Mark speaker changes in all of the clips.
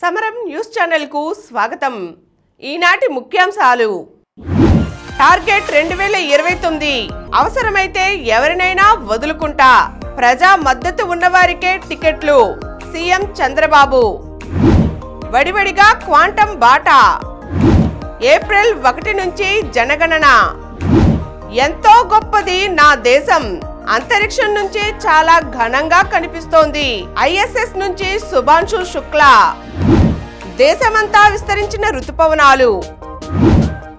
Speaker 1: సమరం news channel కు స్వాగతం. ఈనాటి ముఖ్యాంశాలు. టార్గెట్ 2029 అవసరమైతే ఎవరినైనా వదులుకుంటా, ప్రజా మద్దతు ఉన్నవారికే టికెట్లు, సీఎం చంద్రబాబు. వడివడిగా క్వాంటం బాటా, ఏప్రిల్ 1 నుంచి జనగణన. ఎంతో గొప్పది నా దేశం, అంతరిక్షం నుంచి చాలా ఘనంగా కనిపిస్తోంది. ఐఎస్ఎస్ నుంచి శుభాంశు శుక్లా. దేశమంతా విస్తరించిన ఋతుపవనాలు,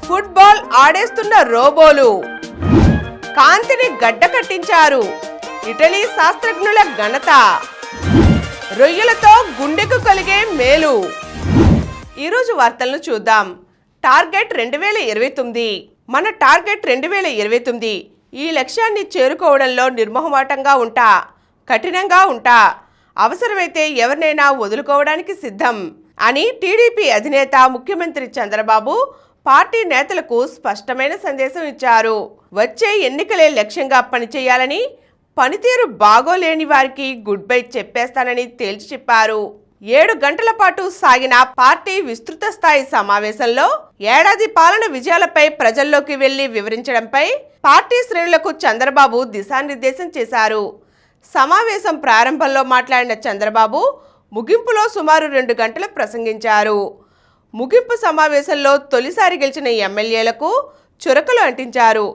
Speaker 1: ఫుట్బాల్ ఆడేస్తున్న రోబోలు, కాంతిని గడ్డ కట్టించారు ఇటలీ శాస్త్రజ్ఞుల ఘనత. రొయ్యలతో గుండెకు కలిగే మేలు. ఈరోజు వార్తలను చూద్దాం. టార్గెట్ 2029. మన టార్గెట్ 2029. ఈ లక్ష్యాన్ని చేరుకోవడంలో నిర్మోహమాటంగా ఉంటా, కఠినంగా ఉంటా, అవసరమైతే ఎవరినైనా వదులుకోవడానికి సిద్ధం అని టీడీపీ అధినేత ముఖ్యమంత్రి చంద్రబాబు పార్టీ నేతలకు స్పష్టమైన సందేశం ఇచ్చారు. వచ్చే ఎన్నికలే లక్ష్యంగా పనిచేయాలని, పనితీరు బాగోలేని వారికి గుడ్ బై చెప్పేస్తానని తేల్చి చెప్పారు. 7 గంటల పాటు సాగిన పార్టీ విస్తృత స్థాయి సమావేశంలో ఏడాది పాలన విజయాలపై ప్రజల్లోకి వెళ్లి వివరించడంపై పార్టీ శ్రేణులకు చంద్రబాబు దిశానిర్దేశం చేశారు. సమావేశం ప్రారంభంలో మాట్లాడిన చంద్రబాబు ముగింపులో సుమారు 2 గంటలు ప్రసంగించారు. ముగింపు సమావేశంలో తొలిసారి గెలిచిన ఎమ్మెల్యేలకు చురకలు అంటించారు.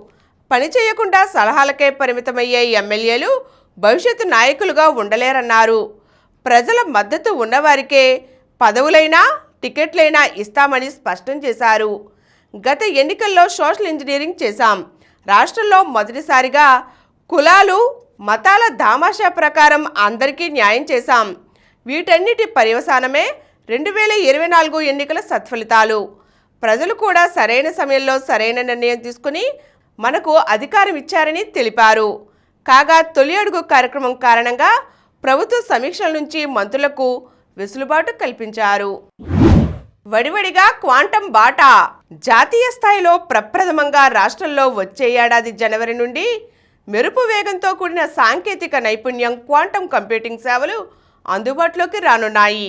Speaker 1: పని చేయకుండా సలహాలకే పరిమితమయ్యే ఎమ్మెల్యేలు భవిష్యత్తు నాయకులుగా ఉండలేరన్నారు. ప్రజల మద్దతు ఉన్నవారికే పదవులైనా టికెట్లైనా ఇస్తామని స్పష్టం చేశారు. గత ఎన్నికల్లో సోషల్ ఇంజనీరింగ్ చేశాం. రాష్ట్రంలో మొదటిసారిగా కులాలు మతాల దామాషా ప్రకారం అందరికీ న్యాయం చేశాం. వీటన్నిటి పర్యవసానమే 2024 ఎన్నికల సత్ఫలితాలు. ప్రజలు కూడా సరైన సమయంలో సరైన నిర్ణయం తీసుకుని మనకు అధికారం ఇచ్చారని తెలిపారు. కాగా తొలి అడుగు కార్యక్రమం కారణంగా ప్రభుత్వ సమీక్షల నుంచి మంత్రులకు వెసులుబాటు కల్పించారు. వడివడిగా క్వాంటం బాటా. జాతీయ స్థాయిలో ప్రప్రథమంగా రాష్ట్రంలో వచ్చే ఏడాది జనవరి నుండి మెరుపు వేగంతో కూడిన సాంకేతిక నైపుణ్యం క్వాంటం కంప్యూటింగ్ సేవలు అందుబాటులోకి రానున్నాయి.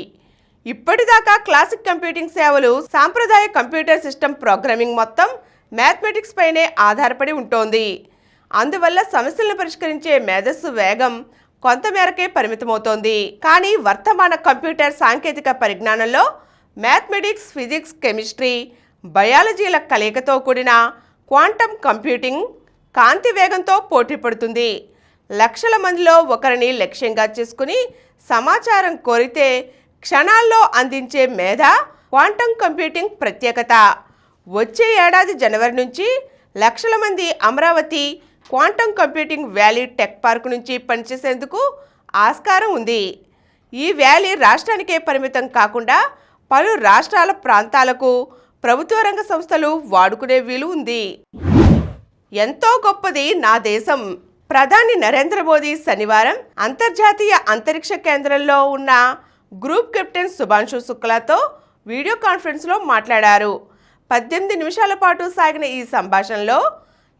Speaker 1: ఇప్పటిదాకా క్లాసిక్ కంప్యూటింగ్ సేవలు సాంప్రదాయ కంప్యూటర్ సిస్టమ్ ప్రోగ్రామింగ్ మొత్తం మ్యాథమెటిక్స్ పైనే ఆధారపడి ఉంటోంది. అందువల్ల సమస్యలను పరిష్కరించే మేధస్సు వేగం కొంతమేరకే పరిమితమవుతోంది. కానీ వర్తమాన కంప్యూటర్ సాంకేతిక పరిజ్ఞానంలో మ్యాథమెటిక్స్, ఫిజిక్స్, కెమిస్ట్రీ, బయాలజీల కలయికతో కూడిన క్వాంటం కంప్యూటింగ్ కాంతి వేగంతో పోటీ పడుతుంది. లక్షల మందిలో ఒకరిని లక్ష్యంగా చేసుకుని సమాచారం కోరితే క్షణాల్లో అందించే మేధ క్వాంటం కంప్యూటింగ్ ప్రత్యేకత. వచ్చే ఏడాది జనవరి నుంచి లక్షల మంది Amaravati quantum computing valley tech park నుంచి పనిచేసేందుకు ఆస్కారం ఉంది. ఈ వ్యాలీ రాష్ట్రానికే పరిమితం కాకుండా పలు రాష్ట్రాల ప్రాంతాలకు ప్రభుత్వ రంగ సంస్థలు వాడుకునే వీలు ఉంది. ఎంతో గొప్పది నా దేశం. ప్రధాని నరేంద్ర మోదీ శనివారం అంతర్జాతీయ అంతరిక్ష కేంద్రంలో ఉన్న గ్రూప్ కెప్టెన్ శుభాంశు శుక్లాతో వీడియో కాన్ఫరెన్స్లో మాట్లాడారు. 18 నిమిషాల పాటు సాగిన ఈ సంభాషణలో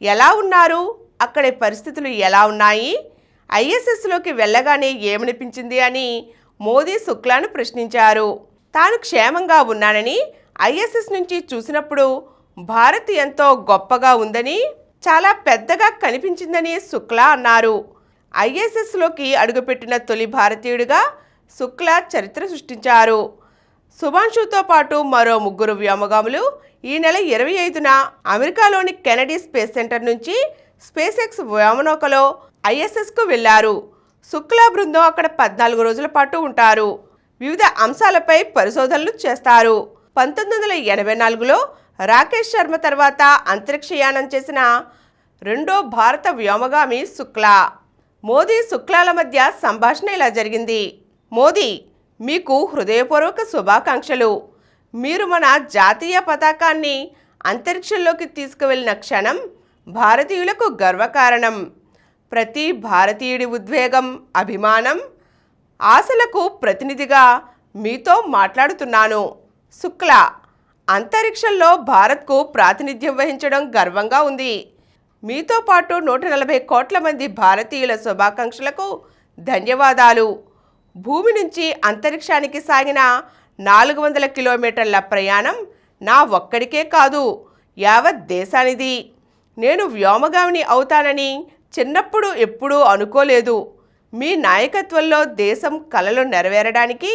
Speaker 1: ఎలా ఉన్నారు, అక్కడి పరిస్థితులు ఎలా ఉన్నాయి, ఐఎస్ఎస్లోకి వెళ్ళగానే ఏమనిపించింది అని మోదీ శుక్లాను ప్రశ్నించారు. తాను క్షేమంగా ఉన్నానని, ఐఎస్ఎస్ నుంచి చూసినప్పుడు భారత్ ఎంతో గొప్పగా ఉందని, చాలా పెద్దగా కనిపించిందని శుక్లా అన్నారు. ఐఎస్ఎస్లోకి అడుగుపెట్టిన తొలి భారతీయుడిగా శుక్లా చరిత్ర సృష్టించారు. శుభాంశుతో పాటు మరో 3 వ్యోమగాములు ఈ నెల 25న అమెరికాలోని కెనడీ స్పేస్ సెంటర్ నుంచి స్పేస్ ఎక్స్ వ్యోమనౌకలో ఐఎస్ఎస్కు వెళ్లారు. శుక్లా బృందం అక్కడ 14 రోజుల పాటు ఉంటారు. వివిధ అంశాలపై పరిశోధనలు చేస్తారు. 1984లో రాకేష్ శర్మ తర్వాత అంతరిక్షయానం చేసిన రెండో భారత వ్యోమగామి శుక్లా. మోదీ శుక్లాల మధ్య సంభాషణ ఇలా జరిగింది. మోదీ, మీకు హృదయపూర్వక శుభాకాంక్షలు. మీరు మన జాతీయ పతాకాన్ని అంతరిక్షంలోకి తీసుకువెళ్ళిన క్షణం భారతీయులకు గర్వకారణం. ప్రతి భారతీయుడి ఉద్వేగం, అభిమానం, ఆశలకు ప్రతినిధిగా మీతో మాట్లాడుతున్నాను. శుక్లా, అంతరిక్షంలో భారత్కు ప్రాతినిధ్యం వహించడం గర్వంగా ఉంది. మీతో పాటు 140 కోట్ల మంది భారతీయుల శుభాకాంక్షలకు ధన్యవాదాలు. భూమి నుంచి అంతరిక్షానికి సాగిన 400 కిలోమీటర్ల ప్రయాణం నా ఒక్కడికే కాదు, యావత్ దేశానిది. నేను వ్యోమగామిని అవుతానని చిన్నప్పుడు ఎప్పుడూ అనుకోలేదు. మీ నాయకత్వంలో దేశం కలలు నెరవేరడానికి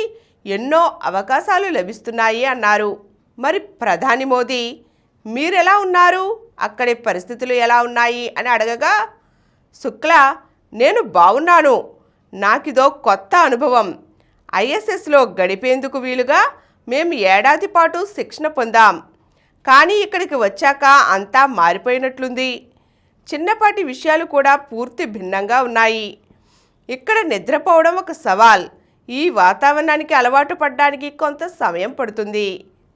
Speaker 1: ఎన్నో అవకాశాలు లభిస్తున్నాయి అన్నారు. మరి ప్రధాని మోదీ మీరెలా ఉన్నారు, అక్కడి పరిస్థితులు ఎలా ఉన్నాయి అని అడగగా శుక్లా, నేను బాగున్నాను, నాకిదో కొత్త అనుభవం. ఐఎస్ఎస్లో గడిపేందుకు వీలుగా మేము ఏడాది పాటు శిక్షణ పొందాం. కానీ ఇక్కడికి వచ్చాక అంతా మారిపోయినట్లుంది. చిన్నపాటి విషయాలు కూడా పూర్తి భిన్నంగా ఉన్నాయి. ఇక్కడ నిద్రపోవడం ఒక సవాల్. ఈ వాతావరణానికి అలవాటు పడడానికి కొంత సమయం పడుతుంది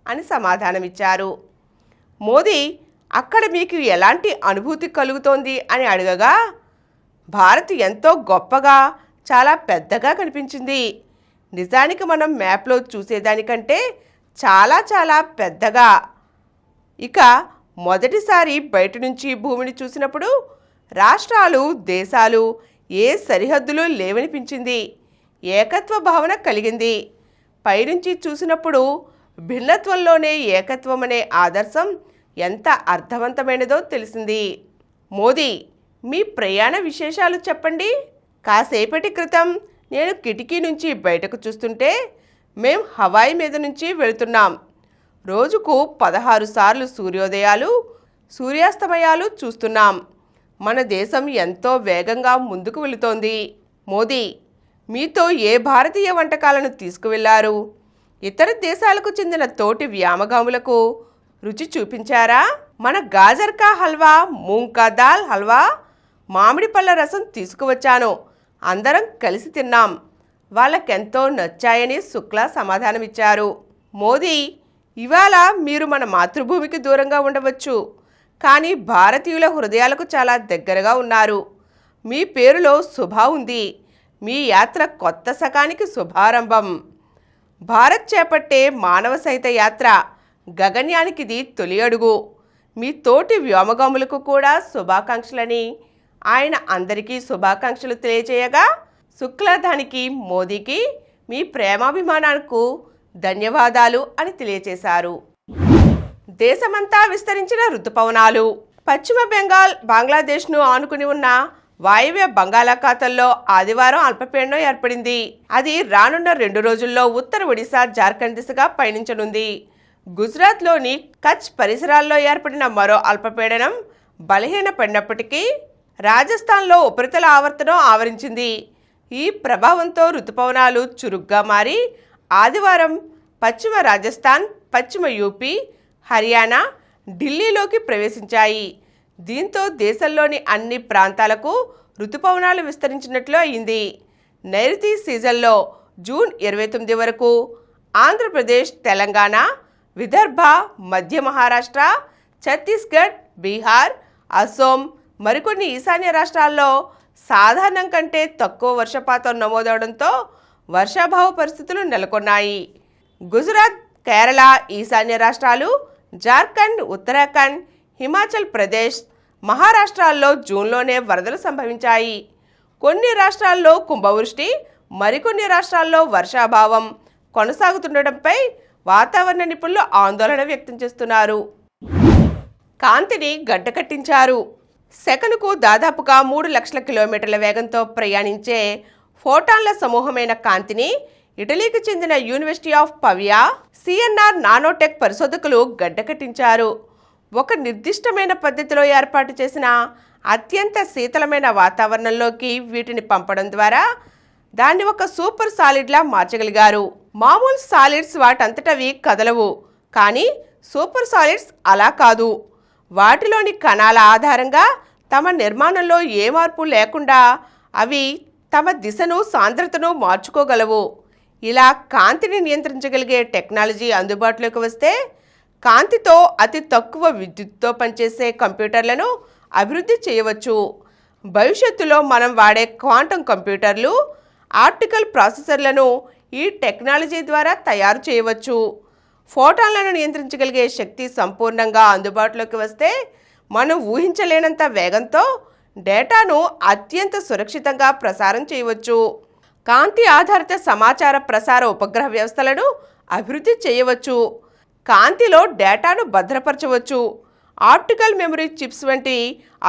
Speaker 1: అని సమాధానమిచ్చారు. మోదీ అక్కడ మీకు ఎలాంటి అనుభూతి కలుగుతోంది అని అడగగా భారత్ ఎంతో గొప్పగా, చాలా పెద్దగా కనిపించింది. నిజానికి మనం మ్యాప్లో చూసేదానికంటే చాలా చాలా పెద్దగా. ఇక మొదటిసారి బయట నుంచి భూమిని చూసినప్పుడు రాష్ట్రాలు, దేశాలు, ఏ సరిహద్దులు లేవనిపించింది. ఏకత్వ భావన కలిగింది. పైనుంచి చూసినప్పుడు భిన్నత్వంలోనే ఏకత్వం అనే ఆదర్శం ఎంత అర్థవంతమైనదో తెలిసింది. మోదీ, మీ ప్రయాణ విశేషాలు చెప్పండి. కాసేపటి క్రితం నేను కిటికీ నుంచి బయటకు చూస్తుంటే మేం హవాయి మీద నుంచి వెళుతున్నాం. రోజుకు 16 సార్లు సూర్యోదయాలు, సూర్యాస్తమయాలు చూస్తున్నాం. మన దేశం ఎంతో వేగంగా ముందుకు వెళుతోంది. మోదీ, మీతో ఏ భారతీయ వంటకాలను తీసుకువెళ్లారు? ఇతర దేశాలకు చెందిన తోటి వ్యామగాములకు రుచి చూపించారా? మన గాజర్ కా హల్వా, మూంగ్ కా దాల్ హల్వా, మామిడి పళ్ళ రసం తీసుకువచ్చాను. అందరం కలిసి తిన్నాం. వాళ్ళకెంతో నచ్చాయని శుక్లా సమాధానమిచ్చారు. మోదీ, ఇవాళ మీరు మన మాతృభూమికి దూరంగా ఉండవచ్చు, కానీ భారతీయుల హృదయాలకు చాలా దగ్గరగా ఉన్నారు. మీ పేరులో శుభ ఉంది. మీ యాత్ర కొత్త శకానికి శుభారంభం. భారత్ చేపట్టే మానవ సహిత యాత్ర గగన్యానికిది తొలి అడుగు. మీ తోటి వ్యోమగాములకు కూడా శుభాకాంక్షలని ఆయన అందరికీ శుభాకాంక్షలు తెలియజేయగా శుక్లా దానికి మోదీకి మీ ప్రేమాభిమానాలకు ధన్యవాదాలు అని తెలియజేశారు. దేశమంతా విస్తరించిన రుతుపవనాలు. పశ్చిమ బెంగాల్, బంగ్లాదేశ్ను ఆనుకుని ఉన్న వాయువ్య బంగాళాఖాతంలో ఆదివారం అల్పపీడనం ఏర్పడింది. అది రానున్న 2 రోజుల్లో ఉత్తర ఒడిశా, జార్ఖండ్ దిశగా పయనించనుంది. గుజరాత్లోని కచ్ పరిసరాల్లో ఏర్పడిన మరో అల్పపీడనం బలహీనపడినప్పటికీ రాజస్థాన్లో ఉపరితల ఆవర్తనం ఆవరించింది. ఈ ప్రభావంతో రుతుపవనాలు చురుగ్గా మారి ఆదివారం పశ్చిమ రాజస్థాన్, పశ్చిమ యూపీ, హర్యానా, ఢిల్లీలోకి ప్రవేశించాయి. దీంతో దేశంలోని అన్ని ప్రాంతాలకు రుతుపవనాలు విస్తరించినట్లు అయింది. నైరుతి సీజన్లో జూన్ 29 వరకు ఆంధ్రప్రదేశ్, తెలంగాణ, విదర్భ, మధ్య మహారాష్ట్ర, ఛత్తీస్గఢ్, బీహార్, అసోం, మరికొన్ని ఈశాన్య రాష్ట్రాల్లో సాధారణం కంటే తక్కువ వర్షపాతం నమోదవడంతో వర్షాభావ పరిస్థితులు నెలకొన్నాయి. గుజరాత్, కేరళ, ఈశాన్య రాష్ట్రాలు, జార్ఖండ్, ఉత్తరాఖండ్, హిమాచల్ ప్రదేశ్, మహారాష్ట్రాల్లో జూన్లోనే వరదలు సంభవించాయి. కొన్ని రాష్ట్రాల్లో కుంభవృష్టి, మరికొన్ని రాష్ట్రాల్లో వర్షాభావం కొనసాగుతుండటంపై వాతావరణ నిపుణులు ఆందోళన వ్యక్తం చేస్తున్నారు. కాంతిని గడ్డకట్టించారు. సెకనుకు దాదాపుగా 3 లక్షల కిలోమీటర్ల వేగంతో ప్రయాణించే ఫోటాన్ల సమూహమైన కాంతిని ఇటలీకి చెందిన యూనివర్సిటీ ఆఫ్ పవియా, సిఎన్ఆర్ నానోటెక్ పరిశోధకులు గడ్డకట్టించారు. ఒక నిర్దిష్టమైన పద్ధతిలో ఏర్పాటు చేసిన అత్యంత శీతలమైన వాతావరణంలోకి వీటిని పంపడం ద్వారా దాన్ని ఒక సూపర్ సాలిడ్లా మార్చగలిగారు. మామూలు సాలిడ్స్ వాటంతటవి కదలవు, కానీ సూపర్ సాలిడ్స్ అలా కాదు. వాటిలోని కణాల ఆధారంగా తమ నిర్మాణంలో ఏ మార్పు లేకుండా అవి తమ దిశను, సాంద్రతను మార్చుకోగలవు. ఇలా కాంతిని నియంత్రించగలిగే టెక్నాలజీ అందుబాటులోకి వస్తే కాంతితో అతి తక్కువ విద్యుత్తో పనిచేసే కంప్యూటర్లను అభివృద్ధి చేయవచ్చు. భవిష్యత్తులో మనం వాడే క్వాంటం కంప్యూటర్లు, ఆప్టికల్ ప్రాసెసర్లను ఈ టెక్నాలజీ ద్వారా తయారు చేయవచ్చు. ఫోటాన్లను నియంత్రించగలిగే శక్తి సంపూర్ణంగా అందుబాటులోకి వస్తే మనం ఊహించలేనంత వేగంతో డేటాను అత్యంత సురక్షితంగా ప్రసారం చేయవచ్చు. కాంతి ఆధారిత సమాచార ప్రసార ఉపగ్రహ వ్యవస్థలను అభివృద్ధి చేయవచ్చు, కాంతిలో డేటాను భద్రపరచవచ్చు, ఆప్టికల్ మెమరీ చిప్స్ వంటి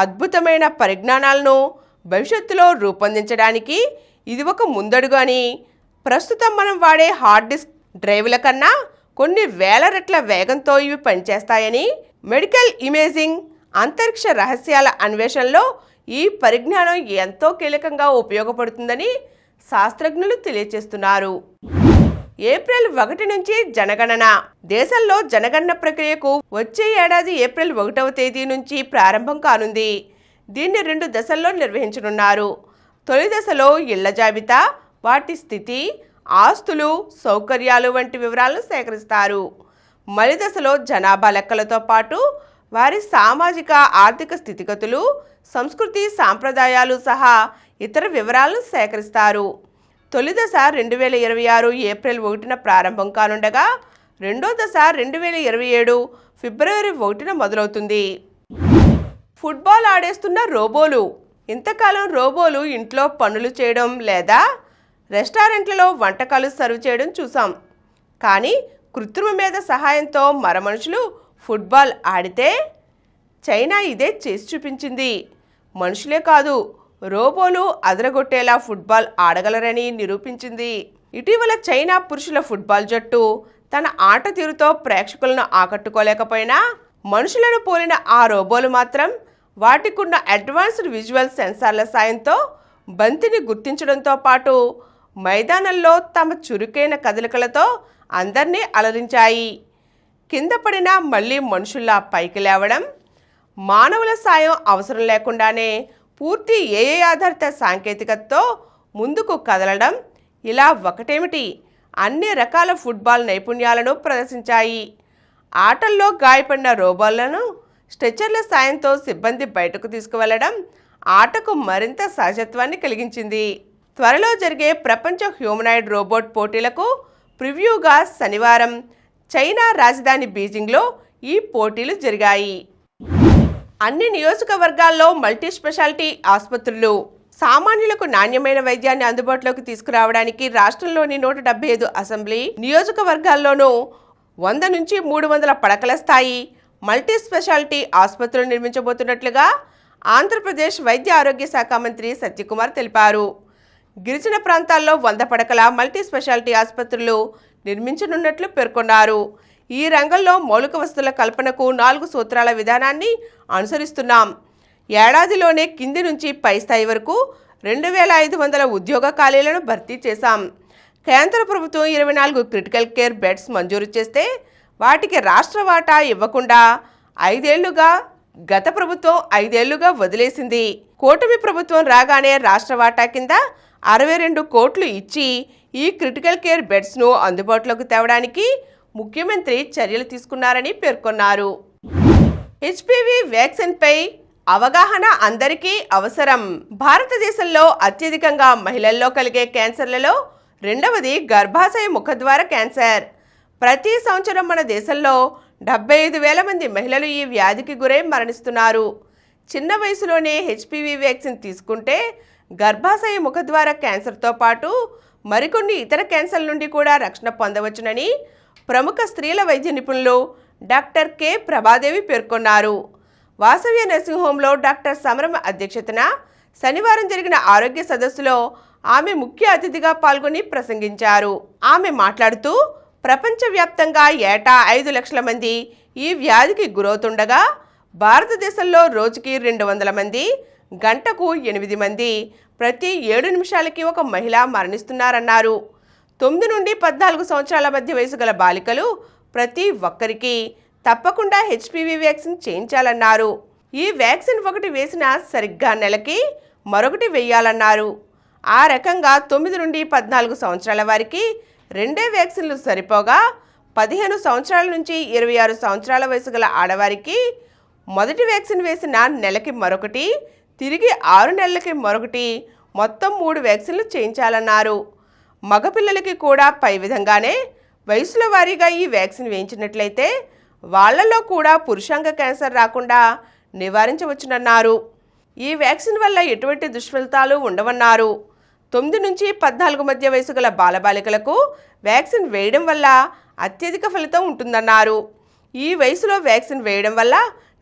Speaker 1: అద్భుతమైన పరిజ్ఞానాలను భవిష్యత్తులో రూపొందించడానికి ఇది ఒక ముందడుగు అని, ప్రస్తుతం మనం వాడే హార్డ్ డిస్క్ డ్రైవ్ల కన్నా కొన్ని వేల రెట్ల వేగంతో ఇవి పనిచేస్తాయని, మెడికల్ ఇమేజింగ్, అంతరిక్ష రహస్యాల అన్వేషణలో ఈ పరిజ్ఞానం ఎంతో కీలకంగా ఉపయోగపడుతుందని శాస్త్రజ్ఞులు తెలియజేస్తున్నారు. ఏప్రిల్ 1 నుంచి జనగణన. దేశంలో జనగణన ప్రక్రియకు వచ్చే ఏడాది ఏప్రిల్ 1వ తేదీ నుంచి ప్రారంభం కానుంది. దీన్ని 2 దశల్లో నిర్వహించనున్నారు. తొలి దశలో ఇళ్ల జాబితా, వాటి స్థితి, ఆస్తులు, సౌకర్యాలు వంటి వివరాలను సేకరిస్తారు. మలి దశలో జనాభా లెక్కలతో పాటు వారి సామాజిక ఆర్థిక స్థితిగతులు, సంస్కృతి, సాంప్రదాయాలు సహా ఇతర వివరాలను సేకరిస్తారు. తొలి దశ 2026 ఏప్రిల్ 1న ప్రారంభం కానుండగా రెండో దశ 2027 ఫిబ్రవరి 1న మొదలవుతుంది. ఫుట్బాల్ ఆడేస్తున్న రోబోలు. ఇంతకాలం రోబోలు ఇంట్లో పనులు చేయడం లేదా రెస్టారెంట్లలో వంటకాలు సర్వ్ చేయడం చూసాం. కానీ కృత్రిమ మేధ సహాయంతో మనుషులు ఫుట్బాల్ ఆడితే చైనా ఇదే చేసి చూపించింది. మనుషులే కాదు, రోబోలు అదరగొట్టేలా ఫుట్బాల్ ఆడగలరని నిరూపించింది. ఇటీవల చైనా పురుషుల ఫుట్బాల్ జట్టు తన ఆట తీరుతో ప్రేక్షకులను ఆకట్టుకోలేకపోయినా మనుషులను పోలిన ఆ రోబోలు మాత్రం వాటికున్న అడ్వాన్స్డ్ విజువల్ సెన్సార్ల సాయంతో బంతిని గుర్తించడంతో పాటు మైదానంలో తమ చురుకైన కదలికలతో అందరినీ అలరించాయి. కింద పడినా మళ్ళీ మనుషుల్లా పైకి లేవడం, మానవుల సాయం అవసరం లేకుండానే పూర్తి ఏఐ ఆధారిత సాంకేతికతతో ముందుకు కదలడం, ఇలా ఒకటేమిటి అన్ని రకాల ఫుట్బాల్ నైపుణ్యాలను ప్రదర్శించాయి. ఆటల్లో గాయపడిన రోబోలను స్ట్రెచర్ల సాయంతో సిబ్బంది బయటకు తీసుకువెళ్లడం ఆటకు మరింత సహజత్వాన్ని కలిగించింది. త్వరలో జరిగే ప్రపంచ హ్యూమనాయిడ్ రోబోట్ పోటీలకు ప్రివ్యూగా శనివారం చైనా రాజధాని బీజింగ్లో ఈ పోటీలు జరిగాయి. అన్ని నియోజకవర్గాల్లో మల్టీ స్పెషాలిటీ ఆసుపత్రులు. సామాన్యులకు నాణ్యమైన వైద్యాన్ని అందుబాటులోకి తీసుకురావడానికి రాష్ట్రంలోని 175 అసెంబ్లీ నియోజకవర్గాల్లోనూ 100 నుంచి 300 పడకల స్థాయి మల్టీ స్పెషాలిటీ ఆసుపత్రులు నిర్మించబోతున్నట్లుగా ఆంధ్రప్రదేశ్ వైద్య ఆరోగ్య శాఖ మంత్రి సత్యకుమార్ తెలిపారు. గిరిజన ప్రాంతాల్లో 100 పడకల మల్టీ స్పెషాలిటీ ఆసుపత్రులు నిర్మించనున్నట్లు పేర్కొన్నారు. ఈ రంగంలో మౌలిక వసతుల కల్పనకు 4 సూత్రాల విధానాన్ని అనుసరిస్తున్నాం. ఏడాదిలోనే కింది నుంచి పై స్థాయి వరకు 2500 ఉద్యోగ ఖాళీలను భర్తీ చేశాం. కేంద్ర ప్రభుత్వం 24 క్రిటికల్ కేర్ బెడ్స్ మంజూరు చేస్తే వాటికి రాష్ట్ర వాటా ఇవ్వకుండా 5 ఏళ్లుగా గత ప్రభుత్వం 5 ఏళ్లుగా వదిలేసింది. కూటమి ప్రభుత్వం రాగానే రాష్ట్ర వాటా కింద 62 కోట్లు ఇచ్చి ఈ క్రిటికల్ కేర్ బెడ్స్ను అందుబాటులోకి తేవడానికి ముఖ్యమంత్రి చర్యలు తీసుకున్నారని పేర్కొన్నారు. హెచ్పివి వ్యాక్సిన్పై అవగాహన అందరికీ అవసరం. భారతదేశంలో అత్యధికంగా మహిళల్లో కలిగే క్యాన్సర్లలో రెండవది గర్భాశయ ముఖద్వార క్యాన్సర్. ప్రతి సంవత్సరం మన దేశంలో 75,000 మంది మహిళలు ఈ వ్యాధికి గురై మరణిస్తున్నారు. చిన్న వయసులోనే హెచ్పివి వ్యాక్సిన్ తీసుకుంటే గర్భాశయ ముఖద్వార క్యాన్సర్తో పాటు మరికొన్ని ఇతర క్యాన్సర్ల నుండి కూడా రక్షణ పొందవచ్చునని ప్రముఖ స్త్రీల వైద్య నిపుణులు డాక్టర్ కె ప్రభాదేవి పేర్కొన్నారు. వాసవ్య నర్సింగ్ హోంలో డాక్టర్ సమరం అధ్యక్షతన శనివారం జరిగిన ఆరోగ్య సదస్సులో ఆమె ముఖ్య అతిథిగా పాల్గొని ప్రసంగించారు. ఆమె మాట్లాడుతూ ప్రపంచవ్యాప్తంగా ఏటా 5 లక్షల మంది ఈ వ్యాధికి గురవుతుండగా భారతదేశంలో రోజుకి 200 మంది, గంటకు 8 మంది, ప్రతి 7 నిమిషాలకి ఒక మహిళ మరణిస్తున్నారన్నారు. 9 నుండి 14 సంవత్సరాల మధ్య వయసు గల బాలికలు ప్రతి ఒక్కరికి తప్పకుండా హెచ్పివి వ్యాక్సిన్ చేయించాలన్నారు. ఈ వ్యాక్సిన్ ఒకటి వేసిన సరిగ్గా నెలకి మరొకటి వేయాలన్నారు. ఆ రకంగా 9 నుండి 14 సంవత్సరాల వారికి 2 వ్యాక్సిన్లు సరిపోగా 15 సంవత్సరాల నుంచి 26 సంవత్సరాల వయసు గల ఆడవారికి మొదటి వ్యాక్సిన్ వేసిన నెలకి మరొకటి, తిరిగి 6 నెలలకి మరొకటి, మొత్తం 3 వ్యాక్సిన్లు చేయించాలన్నారు. మగపిల్లలకి కూడా పై విధంగానే వయసుల వారీగా ఈ వ్యాక్సిన్ వేయించినట్లయితే వాళ్లలో కూడా పురుషాంగ క్యాన్సర్ రాకుండా నివారించవచ్చునన్నారు. ఈ వ్యాక్సిన్ వల్ల ఎటువంటి దుష్ఫలితాలు ఉండవన్నారు. 9 నుంచి 14 మధ్య వయసు గల బాలబాలికలకు వ్యాక్సిన్ వేయడం వల్ల అత్యధిక ఫలితం ఉంటుందన్నారు. ఈ వయసులో వ్యాక్సిన్ వేయడం వల్ల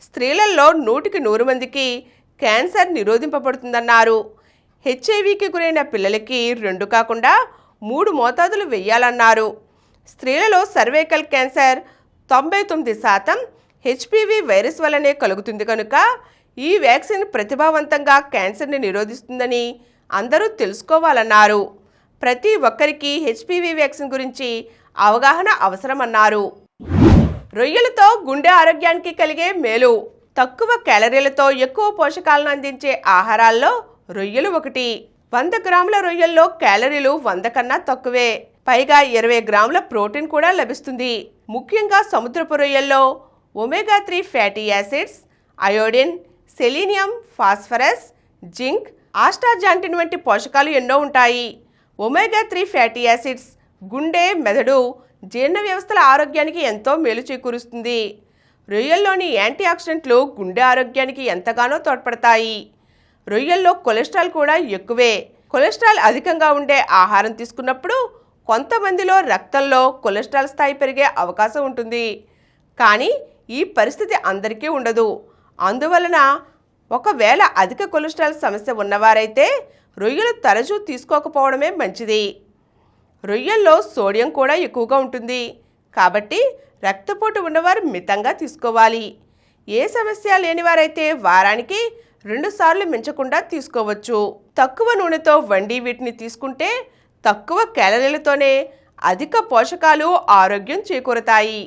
Speaker 1: స్త్రీలలో 100కి 100 మందికి క్యాన్సర్ నిరోధింపబడుతుందన్నారు. హెచ్ఐవికి గురైన పిల్లలకి 2 కాకుండా 3 మోతాదులు వేయాలన్నారు. స్త్రీలలో సర్వైకల్ క్యాన్సర్ 99% హెచ్పివి వైరస్ వల్లనే కలుగుతుంది కనుక ఈ వ్యాక్సిన్ ప్రతిభావంతంగా క్యాన్సర్ని నిరోధిస్తుందని అందరూ తెలుసుకోవాలన్నారు. ప్రతి ఒక్కరికి హెచ్పివి వ్యాక్సిన్ గురించి అవగాహన అవసరమన్నారు. రొయ్యలతో గుండె ఆరోగ్యానికి కలిగే మేలు. తక్కువ క్యాలరీలతో ఎక్కువ పోషకాలను అందించే ఆహారాల్లో రొయ్యలు ఒకటి. 100 గ్రాముల రొయ్యల్లో క్యాలరీలు 100 కన్నా తక్కువే. పైగా 20 గ్రాముల ప్రోటీన్ కూడా లభిస్తుంది. ముఖ్యంగా సముద్రపు రొయ్యల్లో ఒమేగా-3 fatty acids, iodine, selenium, phosphorus, zinc, astaxanthin వంటి పోషకాలు ఎన్నో ఉంటాయి. ఒమేగా-3 ఫ్యాటీ యాసిడ్స్ గుండె, మెదడు, జీర్ణ వ్యవస్థల ఆరోగ్యానికి ఎంతో మేలు చేకూరుస్తుంది. రొయ్యల్లోని యాంటీ ఆక్సిడెంట్లు గుండె ఆరోగ్యానికి ఎంతగానో తోడ్పడతాయి. రొయ్యల్లో కొలెస్ట్రాల్ కూడా ఎక్కువే. కొలెస్ట్రాల్ అధికంగా ఉండే ఆహారం తీసుకున్నప్పుడు కొంతమందిలో రక్తంలో కొలెస్ట్రాల్ స్థాయి పెరిగే అవకాశం ఉంటుంది. కానీ ఈ పరిస్థితి అందరికీ ఉండదు. అందువలన ఒకవేళ అధిక కొలెస్ట్రాల్ సమస్య ఉన్నవారైతే రొయ్యలు తరచూ తీసుకోకపోవడమే మంచిది. రొయ్యల్లో సోడియం కూడా ఎక్కువగా ఉంటుంది. కాబట్టి రక్తపోటు ఉన్నవారు మితంగా తీసుకోవాలి. ఏ సమస్య లేనివారైతే వారానికి 2 సార్లు మించకుండా తీసుకోవచ్చు. తక్కువ నూనెతో వండి వీటిని తీసుకుంటే తక్కువ క్యాలరీలతోనే అధిక పోషకాలు, ఆరోగ్యం చేకూరతాయి.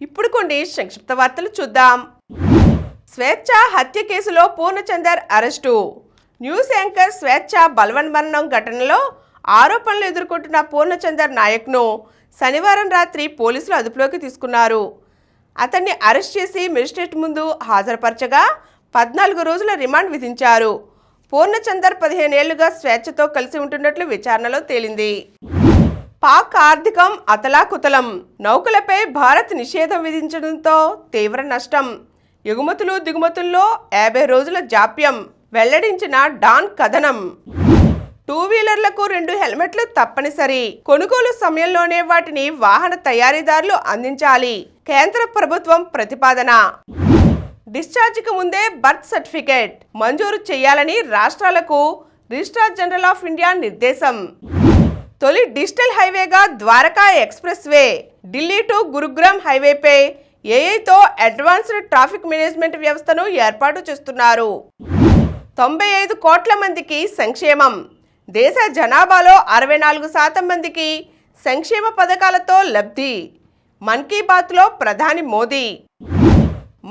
Speaker 1: ఇప్పుడు కొన్ని సంక్షిప్త వార్తలు చూద్దాం. స్వేచ్ఛ హత్య కేసులో పూర్ణచందర్ అరెస్టు. న్యూస్ యాంకర్ స్వేచ్ఛ బలవన్మరణం ఘటనలో ఆరోపణలు ఎదుర్కొంటున్న పూర్ణచందర్ నాయక్ను శనివారం రాత్రి పోలీసులు అదుపులోకి తీసుకున్నారు. అతన్ని అరెస్ట్ చేసి మెజిస్ట్రేట్ ముందు హాజరుపరచగా 14 రోజుల రిమాండ్ విధించారు. పూర్ణచందర్ 15 ఏళ్లుగా స్వేచ్ఛతో కలిసి ఉంటున్నట్లు విచారణలో తేలింది. పాక్ ఆర్థికం అతలాకుతలం. నౌకలపై భారత్ నిషేధం విధించడంతో తీవ్ర నష్టం. ఎగుమతులు దిగుమతుల్లో 50 రోజుల జాప్యం వెల్లడించిన డాన్ కథనం. 2 వీలర్లకు 2 హెల్మెట్లు తప్పనిసరి. కొనుగోలు సమయంలోనే వాటిని వాహన తయారీదారులు అందించాలి. కేంద్ర ప్రభుత్వం ప్రతిపాదన. డిశ్చార్జికి ముందే బర్త్ సర్టిఫికేట్ మంజూరు చేయాలని రాష్ట్రాలకు రిజిస్ట్రార్ జనరల్ ఆఫ్ ఇండియా నిర్దేశం. తొలి డిజిటల్ హైవేగా Dwarka expressway. Delhi to Gurugram హైవేపై ఏఐతో అడ్వాన్స్డ్ ట్రాఫిక్ మేనేజ్మెంట్ వ్యవస్థను ఏర్పాటు చేస్తున్నారు. 95 కోట్ల మందికి సంక్షేమం. దేశ జనాభాలో 64% మందికి సంక్షేమ పథకాలతో లబ్ధి. మన్ కీ బాత్లో ప్రధాని మోదీ.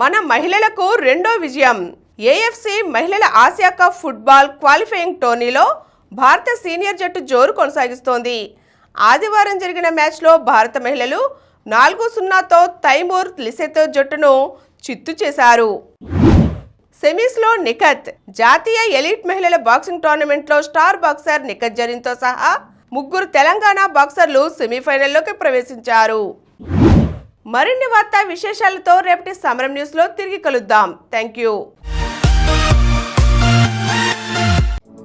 Speaker 1: మన మహిళలకు రెండో విజయం. ఏఎఫ్సి మహిళల ఆసియా కప్ ఫుట్బాల్ క్వాలిఫైయింగ్ టోర్నీలో భారత సీనియర్ జట్టు జోరు కొనసాగిస్తోంది. ఆదివారం జరిగిన మ్యాచ్లో భారత మహిళలు 4-0తో తైమూర్ లిసెతో జట్టును చిత్తు చేశారు. సెమీస్లో నిఖత్. జాతీయ ఎలీట్ మహిళల బాక్సింగ్ టోర్నమెంట్లో స్టార్ బాక్సర్ నిఖత్ జరీన్తో సహా 3 తెలంగాణ బాక్సర్లు సెమీఫైనల్లోకి ప్రవేశించారు. మరిన్ని వార్తా విశేషాలతో రేపటి సమరం న్యూస్లో తిరిగి కలుద్దాం. Thank you.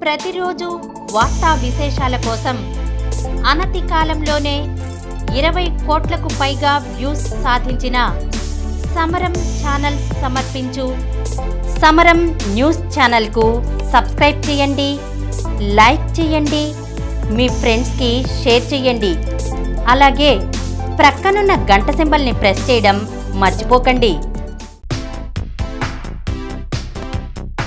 Speaker 2: ప్రతిరోజు వార్తా విశేషాల కోసం అనతి కాలంలోనే 20 కోట్లకు పైగా వ్యూస్ సాధించిన సమరం ఛానల్ సమర్పించు సమరం న్యూస్ ఛానల్కు సబ్స్క్రైబ్ చేయండి, లైక్ చేయండి, మీ ఫ్రెండ్స్కి షేర్ చేయండి. అలాగే ప్రక్కనున్న గంట సింబల్ని ప్రెస్ చేయడం మర్చిపోకండి.